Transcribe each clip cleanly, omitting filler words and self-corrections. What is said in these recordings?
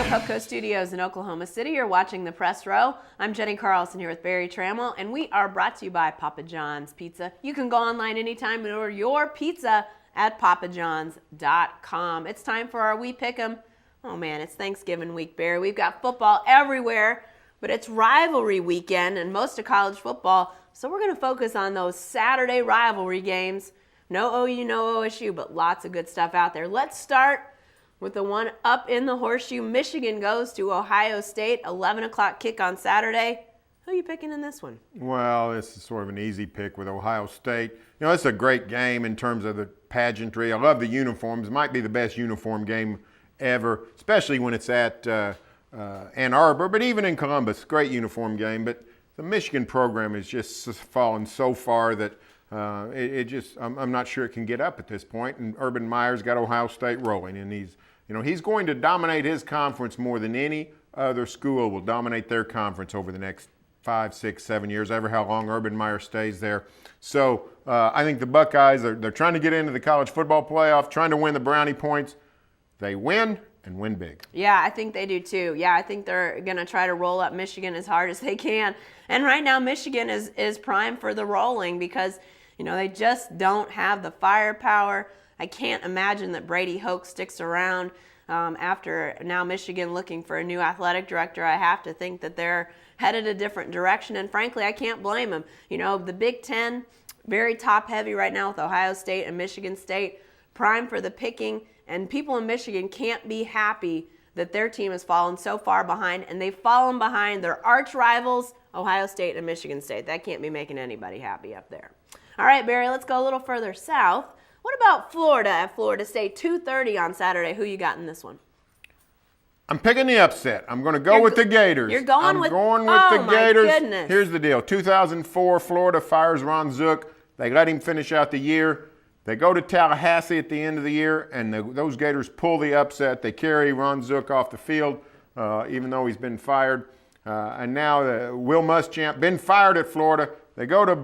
Pupco Studios in Oklahoma City. You're watching The Press Row. I'm Jenni Carlson here with Barry Trammell, and we are brought to you by Papa John's Pizza. You can go online anytime and order your pizza at papajohns.com. It's time for our We Pick 'em. Oh man, it's Thanksgiving week, Barry. We've got football everywhere, but it's rivalry weekend and most of college football, so we're going to focus on those Saturday rivalry games. No OU, no OSU, but lots of good stuff out there. Let's start with the one up in the horseshoe. Michigan goes to Ohio State, 11 o'clock kick on Saturday. Who are you picking in this one? Well, this is sort of an easy pick with Ohio State. You know, it's a great game in terms of the pageantry. I love the uniforms. It might be the best uniform game ever, especially when it's at Ann Arbor, but even in Columbus, great uniform game. But the Michigan program has just fallen so far that I'm not sure it can get up at this point. And Urban Meyer's got Ohio State rolling, and he's going to dominate his conference more than any other school will dominate their conference over the next 5, 6, 7 years, ever how long Urban Meyer stays there. So I think the Buckeyes, they're trying to get into the college football playoff, trying to win the brownie points. They win and win big. Yeah, I think they do too. Yeah, I think they're going to try to roll up Michigan as hard as they can. And right now Michigan is primed for the rolling because, they just don't have the firepower. I can't imagine that Brady Hoke sticks around after now Michigan looking for a new athletic director. I have to think that they're headed a different direction, and frankly, I can't blame them. The Big Ten, very top-heavy right now with Ohio State and Michigan State, prime for the picking, and people in Michigan can't be happy that their team has fallen so far behind, and they've fallen behind their arch rivals, Ohio State and Michigan State. That can't be making anybody happy up there. All right, Barry, let's go a little further south. What about Florida at Florida State, 2:30 on Saturday? Who you got in this one? I'm picking the upset. I'm going to go with the Gators. You're going with the Gators. My goodness. Here's the deal. 2004, Florida fires Ron Zook. They let him finish out the year. They go to Tallahassee at the end of the year, and those Gators pull the upset. They carry Ron Zook off the field, even though he's been fired. And now Will Muschamp, been fired at Florida. They go to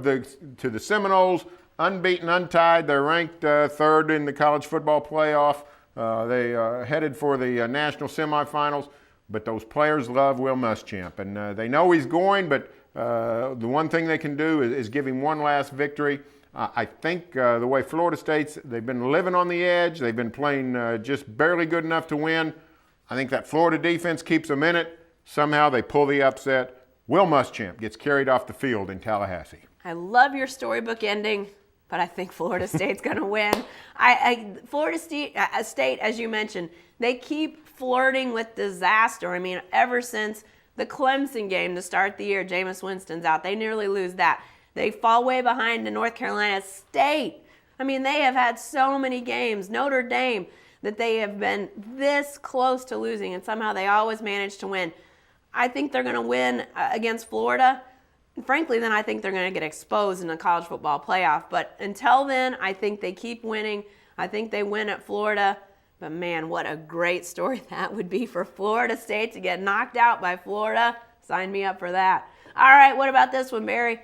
the Seminoles, unbeaten, untied. They're ranked third in the college football playoff. They headed for the national semifinals, but those players love Will Muschamp, and they know he's going, but the one thing they can do is give him one last victory. I think the way Florida State's, they've been living on the edge. They've been playing just barely good enough to win. I think that Florida defense keeps them in it. Somehow they pull the upset. Will Muschamp gets carried off the field in Tallahassee. I love your storybook ending, but I think Florida State's going to win. Florida State, as you mentioned, they keep flirting with disaster. Ever since the Clemson game to start the year, Jameis Winston's out. They nearly lose that. They fall way behind to North Carolina State. They have had so many games, Notre Dame, that they have been this close to losing, and somehow they always manage to win. I think they're going to win against Florida. And frankly, then I think they're going to get exposed in the college football playoff. But until then, I think they keep winning. I think they win at Florida. But man, what a great story that would be for Florida State to get knocked out by Florida. Sign me up for that. All right, what about this one, Barry?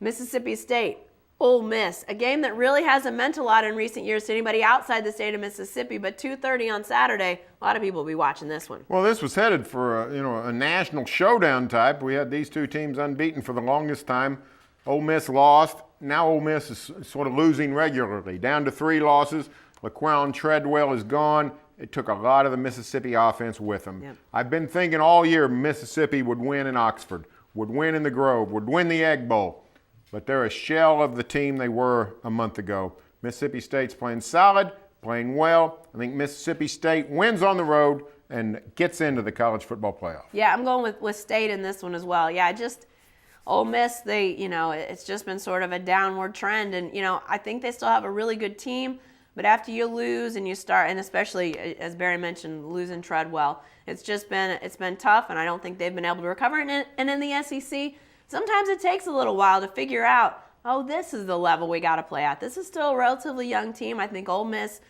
Mississippi State, Ole Miss, a game that really hasn't meant a lot in recent years to anybody outside the state of Mississippi, but 2:30 on Saturday, a lot of people will be watching this one. Well, this was headed for a national showdown type. We had these two teams unbeaten for the longest time. Ole Miss lost. Now Ole Miss is sort of losing regularly, down to 3 losses. Laquan Treadwell is gone. It took a lot of the Mississippi offense with them. Yep. I've been thinking all year Mississippi would win in Oxford, would win in the Grove, would win the Egg Bowl. But they're a shell of the team they were a month ago. Mississippi State's playing solid, playing well. I think Mississippi State wins on the road and gets into the college football playoff. Yeah, I'm going with State in this one as well. Yeah, Ole Miss, it's just been sort of a downward trend. And, I think they still have a really good team. But after you lose and you start, and especially, as Barry mentioned, losing Treadwell, it's been tough, and I don't think they've been able to recover. And in the SEC, sometimes it takes a little while to figure out, this is the level we got to play at. This is still a relatively young team. I think Ole Miss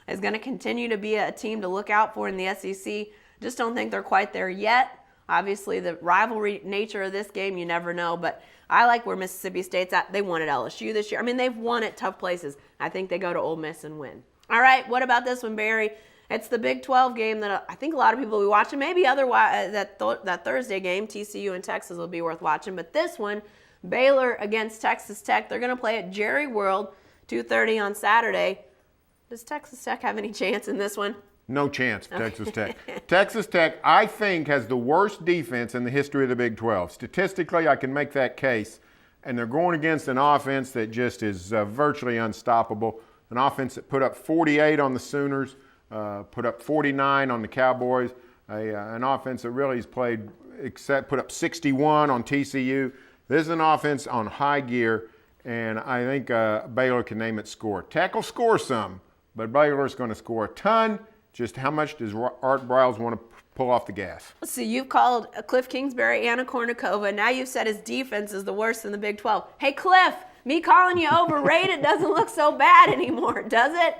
is going to continue to be a team to look out for in the SEC. Just don't think they're quite there yet. Obviously, the rivalry nature of this game, you never know. But I like where Mississippi State's at. They won at LSU this year. They've won at tough places. I think they go to Ole Miss and win. All right, what about this one, Barry? It's the Big 12 game that I think a lot of people will be watching. Maybe otherwise that Thursday game, TCU and Texas, will be worth watching. But this one, Baylor against Texas Tech, they're going to play at Jerry World, 2:30 on Saturday. Does Texas Tech have any chance in this one? No chance for Texas Tech. Texas Tech, I think, has the worst defense in the history of the Big 12. Statistically, I can make that case. And they're going against an offense that just is virtually unstoppable. An offense that put up 48 on the Sooners, put up 49 on the Cowboys. An offense that really has played, put up 61 on TCU. This is an offense on high gear, and I think Baylor can name its score. Tech will score some, but Baylor's going to score a ton. Just how much does Art Briles want to pull off the gas? So you've called Cliff Kingsbury Anna Kournikova. Now you've said his defense is the worst in the Big 12. Hey, Cliff, me calling you overrated doesn't look so bad anymore, does it?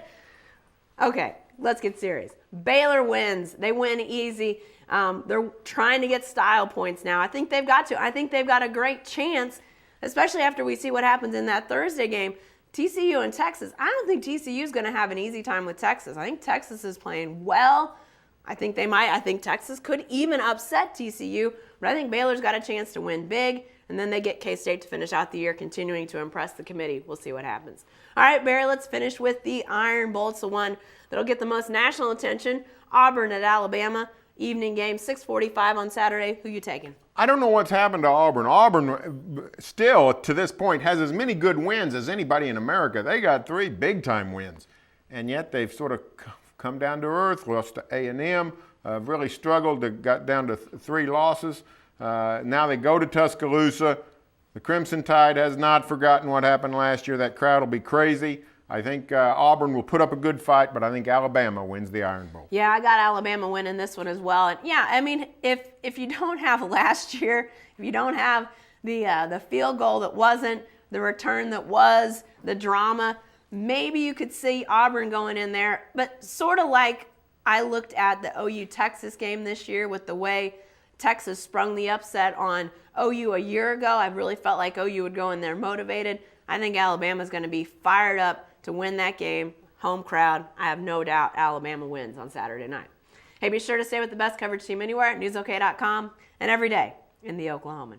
Okay, let's get serious. Baylor wins. They win easy. They're trying to get style points now. I think they've got to. I think they've got a great chance, especially after we see what happens in that Thursday game. TCU and Texas. I don't think TCU is going to have an easy time with Texas. I think Texas is playing well. I think they might. I think Texas could even upset TCU, but I think Baylor's got a chance to win big, and then they get K-State to finish out the year, continuing to impress the committee. We'll see what happens. All right, Barry, let's finish with the Iron Bowl. It's the one that'll get the most national attention. Auburn at Alabama. Evening game, 6:45 on Saturday. Who you taking? I don't know what's happened to Auburn. Auburn still, to this point, has as many good wins as anybody in America. They got 3 big-time wins, and yet they've sort of come down to earth, lost to A&M, really struggled, got down to 3 losses. Now they go to Tuscaloosa. The Crimson Tide has not forgotten what happened last year. That crowd will be crazy. I think Auburn will put up a good fight, but I think Alabama wins the Iron Bowl. Yeah, I got Alabama winning this one as well. And yeah, I mean, if you don't have last year, if you don't have the field goal that wasn't, the return that was, the drama, maybe you could see Auburn going in there. But sort of like I looked at the OU-Texas game this year with the way Texas sprung the upset on OU a year ago. I really felt like OU would go in there motivated. I think Alabama's going to be fired up to win that game. Home crowd. I have no doubt Alabama wins on Saturday night. Hey, be sure to stay with the best coverage team anywhere at newsok.com and every day in the Oklahoman.